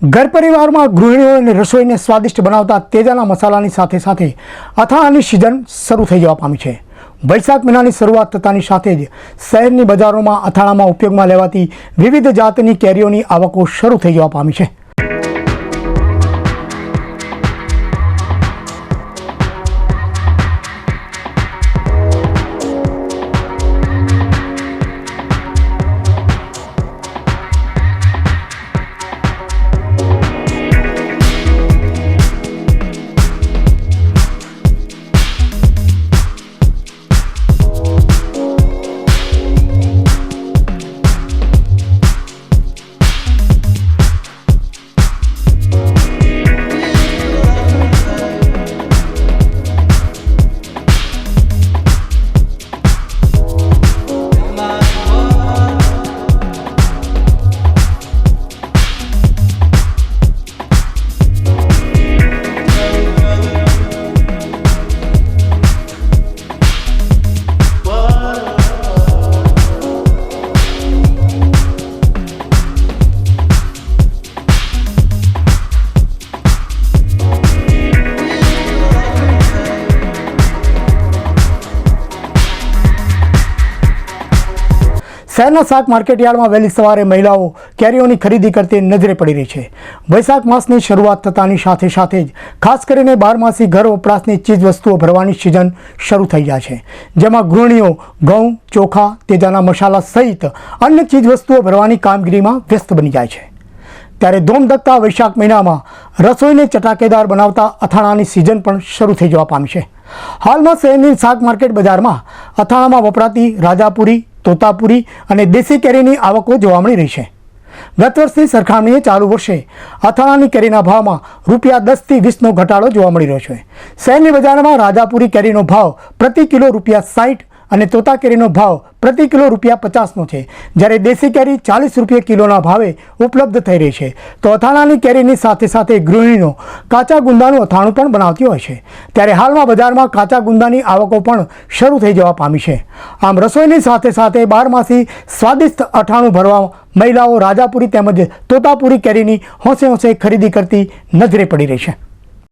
घर परिवार में गृहिणीओ ने रसोई ने स्वादिष्ट बनावता तेजाना मसालानी साथे साथे અથાણાની सीजन शुरू थई जवा पामी छे। वैशाख महीनानी शरूआत थतानी साथे ज शहेरनी बजारों में અથાણા में उपयोग में लेवाती विविध जातनी केरीओनी आवको शुरू थई जवा पामी छे। शहरना शाक मार्केटयार्ड में वहेली सवारे महिलाओं केरीओनी खरीदी करती नजरे पड़ी रही है। वैशाख मासनी शरूआत थतानी साथे साथे ज खास करीने 12 घर वपराशनी चीज वस्तुओं भरवानी सीजन शुरू थई जाय छे, जेमां गृहिणीओ घऊं, चोखा, तेजाना मसाला सहित अन्य चीज वस्तुओं भरवानी कामगीरी में व्यस्त बनी जाय छे। त्यारे धोमधकता वैशाख महीना में रसोईने चटाकेदार बनावता અથાણાની सीजन पण शुरू थई जवा पामी छे। हाल में शहरनी शाक मार्केट बजार में અથાણા में वपराती राजापुरी, तोतापुरी और देशी केरीनी आवको जोवा मळी रही है। गत वर्षनी सरखामणीए चालू वर्षे અથાણાની केरीना भाव में ₹10 થી 20 घटाड़ो जोवा मळी रह्यो छे। शहरनी बजार में राजापुरी केरीनो भाव प्रति किलो ₹60 और तोता केरीनो भाव प्रति किलो ₹50 है, જ્યારે देशी केरी ₹40 किलोना भावे उपलब्ध थई रही है। तो અથાણાની केरीनी साथे साथे गृहिणीओ काचा गुंदानुं અથાણું पण बनावती होय छे, त्यारे हालमां बजारमां काचा गुंदानी आवको पण शरू थई जवा पामी छे। आम रसोईनी साथे साथे 12 स्वादिष्ट અથાણું भरवा महिलाओं राजापुरी तेमज तोतापुरी केरीनी होंशे होंशे खरीदी करती नजरे पड़ी रही है।